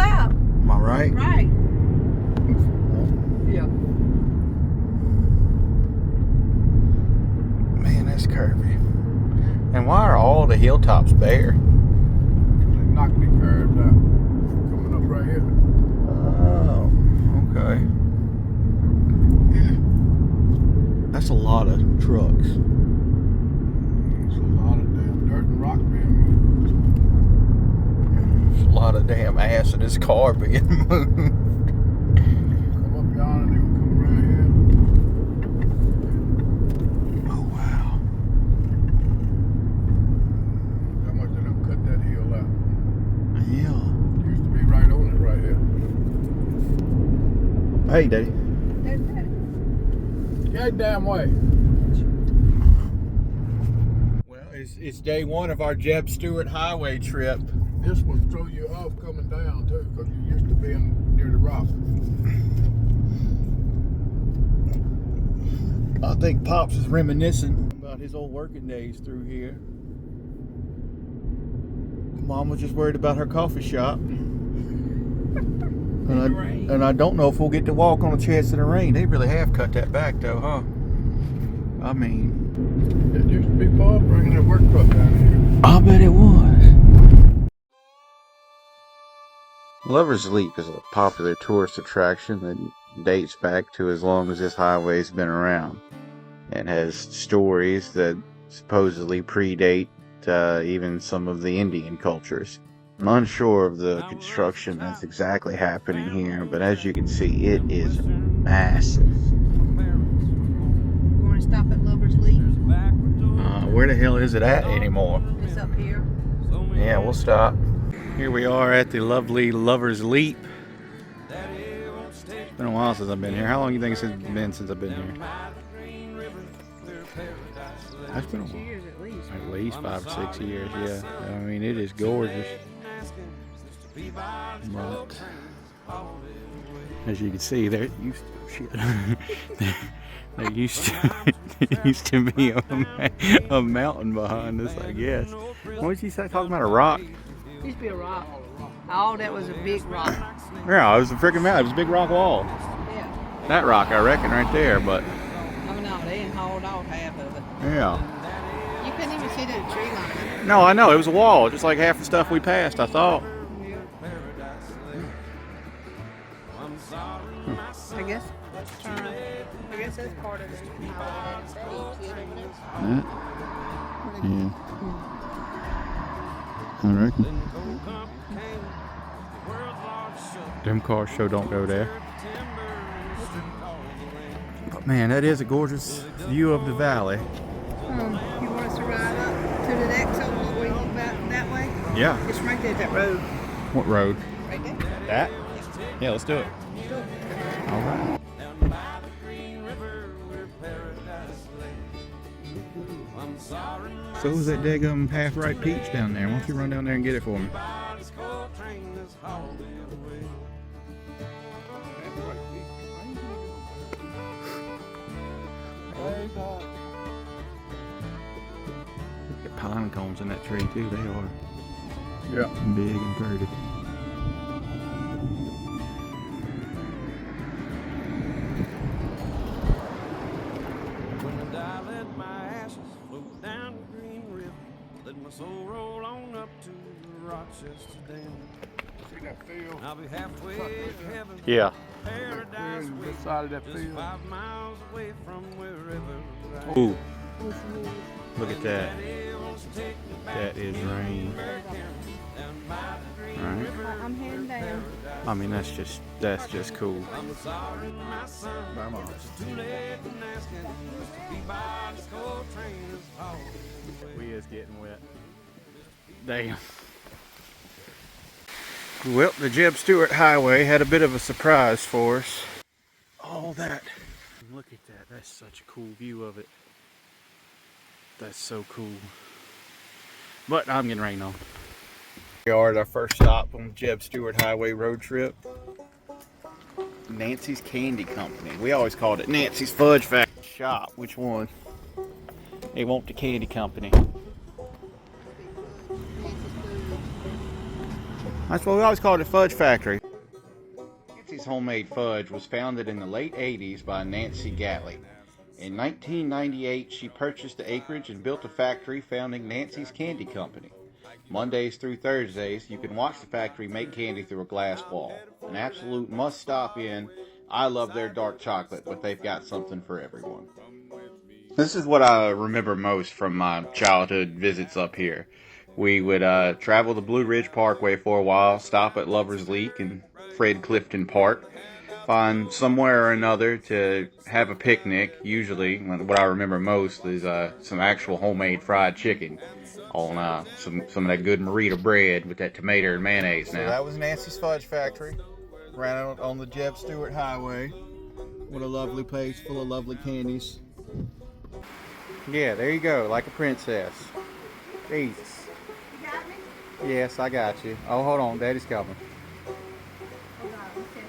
out. Am I right? Right. Yeah. Man, that's curvy. And why are all the hilltops bare? They knocked the curves out. Coming up right here. Oh, okay. That's a lot of trucks. It's a lot of damn dirt and rock being moved. There's a lot of damn ass in this car being moved. Come up yonder and they will come around here. Oh, wow. How much did them cut that hill out? Yeah. Used to be right on it right here. Hey, Daddy. Get damn way. Well, it's day one of our Jeb Stuart highway trip. This will throw you off coming down too, because you used to be near the rock. I think Pops is reminiscing about his old working days through here. Mom was just worried about her coffee shop. And I don't know if we'll get to walk on a chance of the rain. They really have cut that back though, huh? I mean, It used to be Paul bringing their work truck down here. I bet it was. Lover's Leap is a popular tourist attraction that dates back to as long as this highway's been around, and has stories that supposedly predate even some of the Indian cultures. I'm unsure of the construction that's exactly happening here, but as you can see, it is massive. You want to stop at Lover's Leap? Where the hell is it at anymore? It's up here. Yeah, we'll stop. Here we are at the lovely Lover's Leap. It's been a while since I've been here. How long do you think it's been since I've been here? That's been a while. Years at least. At least 5 or 6 years, yeah. I mean, it is gorgeous. But as you can see, there used to be a mountain behind us, I guess. What was he talking about? A rock? Used to be a rock. Oh, that was a big rock. Yeah, it was a freaking mountain. It was a big rock wall. Yeah. That rock, I reckon, right there. But I mean, no, they didn't hauled off half of it. yeah. You couldn't even see that tree line. No, I know. It was a wall, just like half the stuff we passed, I thought. I guess that's part of it. Yeah. I reckon. Them cars sure don't go there. But man, that is a gorgeous view of the valley. You want us to ride up to the next one where you look back that way? Yeah. It's right there, that road. What road? Right there. That? Yeah, let's do it. All right. So was that daggum half-ripe peach down there? Why don't you run down there and get it for me? The pine cones in that tree too, they are big and pretty. So roll on up to Rochester Dam. See that field? I'll be halfway to heaven. Yeah. Paradise On way this side of that just field. 5 miles away from wherever I Ooh. Look at that. That is rain. Right. I'm heading down. I mean, that's just cool. I'm sorry, my son. Come on. It's too late and asking. Used to be by this coal train is hauled away. We is getting wet. Damn. Well, the Jeb Stuart Highway had a bit of a surprise for us. All that. Look at that. That's such a cool view of it. That's so cool. But I'm getting rained on. We are at our first stop on the Jeb Stuart Highway road trip. Nancy's Candy Company. We always called it Nancy's Fudge Factory Shop. Which one? They want the candy company. That's what we always called it, Fudge Factory. Nancy's Homemade Fudge was founded in the late 80s by Nancy Gatley. In 1998, she purchased the acreage and built a factory, founding Nancy's Candy Company. Mondays through Thursdays, you can watch the factory make candy through a glass wall. An absolute must stop in. I love their dark chocolate, but they've got something for everyone. This is what I remember most from my childhood visits up here. We would travel the Blue Ridge Parkway for a while, stop at Lover's Leak and Fred Clifton Park, find somewhere or another to have a picnic. Usually, what I remember most is some actual homemade fried chicken on some of that good Merita bread with that tomato and mayonnaise now. So that was Nancy's Fudge Factory. Ran out on the Jeb Stuart Highway. What a lovely place, full of lovely candies. Yeah, there you go, like a princess. Jesus. You got me? Yes, I got you. Oh, hold on, Daddy's coming. Hold on, what's that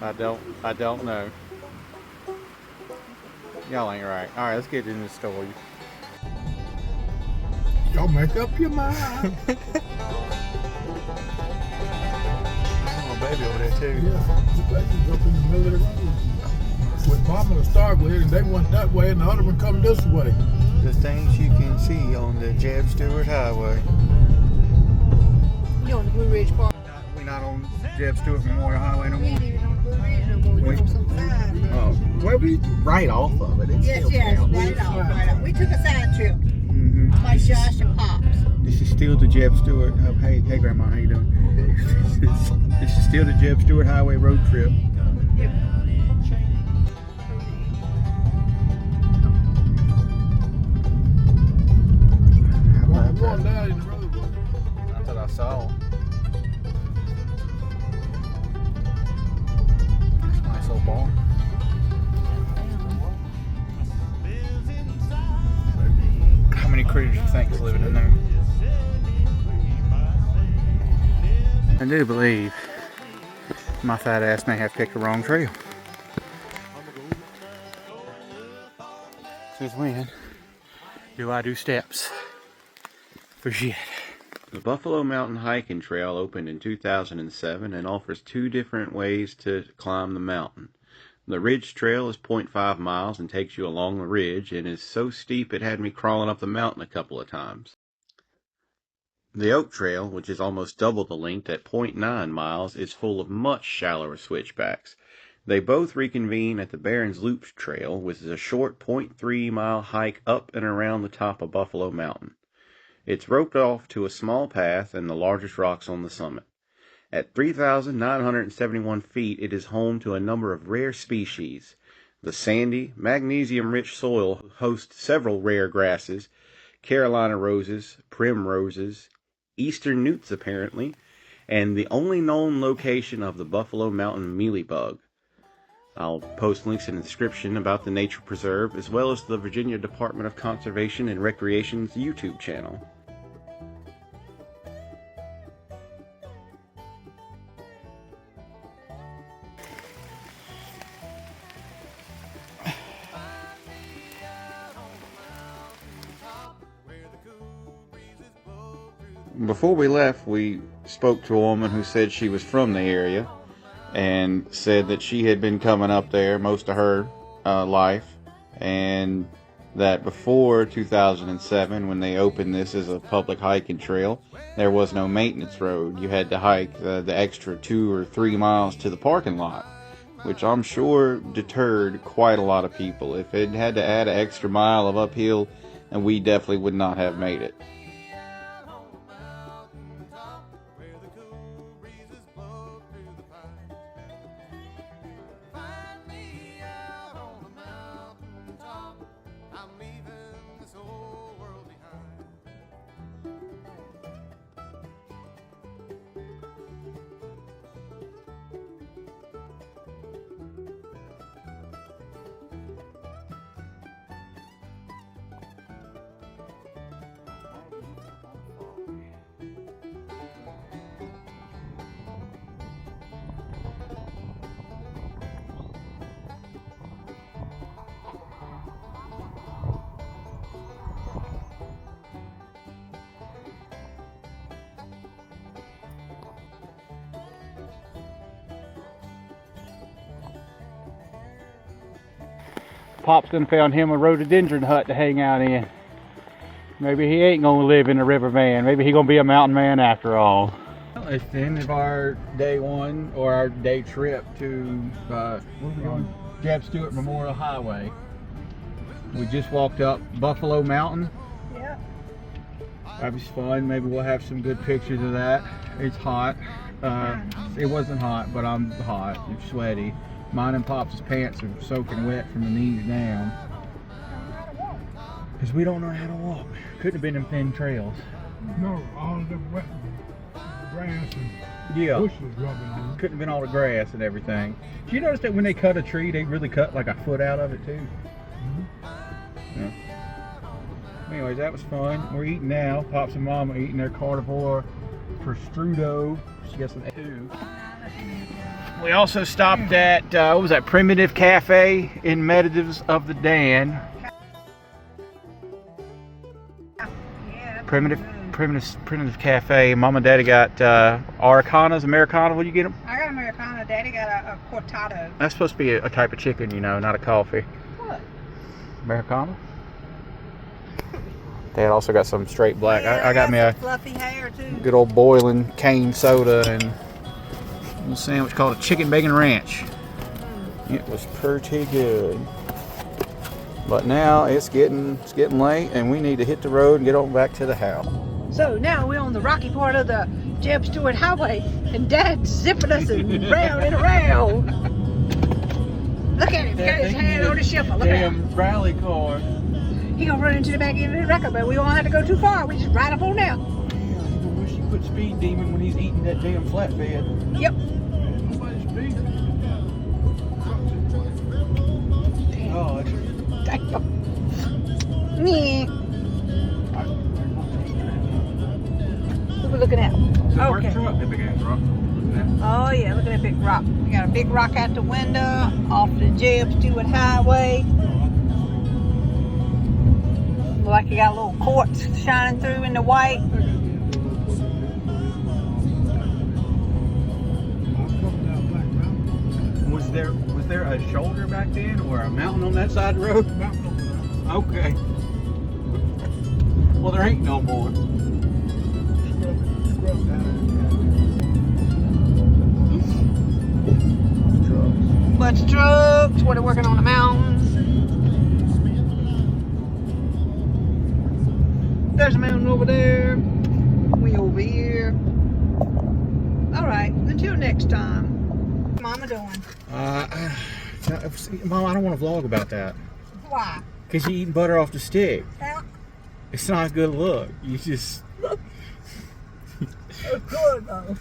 gonna do? I don't know. Y'all ain't right. All right, let's get in the story. Y'all make up your mind. Oh, baby over there too. Yeah, the baby's up in the middle of the road. With mama to start with, and they went that way, and the other one come this way. The things you can see on the Jeb Stuart Highway. You on the Blue Ridge Park? We're not on Jeb Stuart Memorial Highway no We more. ain't even on the Blue Ridge no more. We on some side. Oh, well, we right off of it. It's Yes, still yes, counts. right off, right off. We took a side trip. Mm-hmm. My Josh and Pops. This is still the Jeb Stuart. Oh, hey, Grandma, how you doing? This is still the Jeb Stuart Highway road trip. Yep. How Going about that? down in the road. That's what I saw. That's a nice old bar. How many critters do you think is living in there? I do believe my fat ass may have picked the wrong trail. Since when do I do steps for shit? The Buffalo Mountain Hiking Trail opened in 2007 and offers two different ways to climb the mountain. The Ridge Trail is 0.5 miles and takes you along the ridge and is so steep it had me crawling up the mountain a couple of times. The Oak Trail, which is almost double the length at 0.9 miles, is full of much shallower switchbacks. They both reconvene at the Barron's Loop Trail, which is a short 0.3 mile hike up and around the top of Buffalo Mountain. It's roped off to a small path and the largest rocks on the summit. At 3,971 feet, it is home to a number of rare species. The sandy, magnesium-rich soil hosts several rare grasses, Carolina roses, primroses, eastern newts apparently, and the only known location of the Buffalo Mountain mealybug. I'll post links in the description about the nature preserve, as well as the Virginia Department of Conservation and Recreation's YouTube channel. Before we left, we spoke to a woman who said she was from the area and said that she had been coming up there most of her life, and that before 2007, when they opened this as a public hiking trail, there was no maintenance road. You had to hike the extra 2 or 3 miles to the parking lot, which I'm sure deterred quite a lot of people. If it had to add an extra mile of uphill, and we definitely would not have made it. Pop's gonna find him a rhododendron hut to hang out in. Maybe he ain't gonna live in a river man. Maybe he gonna be a mountain man after all. Well, it's the end of our day one, or our day trip to where we going? Jeb Stuart Memorial Highway. We just walked up Buffalo Mountain. Yeah. That was fun. Maybe we'll have some good pictures of that. It's hot. It wasn't hot, but I'm hot and sweaty. Mine and Pop's pants are soaking wet from the knees down. Because we don't know how to walk. Couldn't have been them thin trails. No, all of the wet grass and Yeah. bushes rubbing on. Couldn't have been all the grass and everything. Did you notice that when they cut a tree, they really cut like a foot out of it too? Yeah. Anyways, that was fun. We're eating now. Pops and Mom are eating their carnivore prosciutto. She got some too. We also stopped at what was that? Primitive Cafe in Meditaves of the Dan. Yeah. Primitive Cafe. Mom and Daddy got Aracanas, Americana. What do you get them? I got Americana. Daddy got a cortado. That's supposed to be a type of chicken, you know, not a coffee. What? Americana. Dad also got some straight black. Yeah, I got me a fluffy hair too. good old boiling cane soda and a little sandwich called a chicken bacon ranch. It was pretty good. But now it's getting late and we need to hit the road and get on back to the house. So now we're on the rocky part of the Jeb Stuart Highway, and Dad's zipping us around and around. Look at him, got his hand on the shuffle. Look at him. Damn rally car. He gonna run into the back end of the wrecker, but we won't have to go too far. We just ride up on out. I wish he put speed demon when he's eating that damn flatbed. Yep. Nobody's speeding. Oh, it's Yeah. What we looking at? Okay. truck, the big ass rock. Oh yeah, look at that big rock. We got a big rock out the window off the Jeb Stuart Highway. Look like you got a little quartz shining through in the white. Was there a shoulder back then or a mountain on that side of the road? Okay. Well, there ain't no more. Bunch of trucks where they're working on the mountains. There's a mountain over there. We over here. Alright, until next time. What's Mama doing? Mom, I don't want to vlog about that. Why? Because you're eating butter off the stick. Well, It's not a good look. You just... it's good though.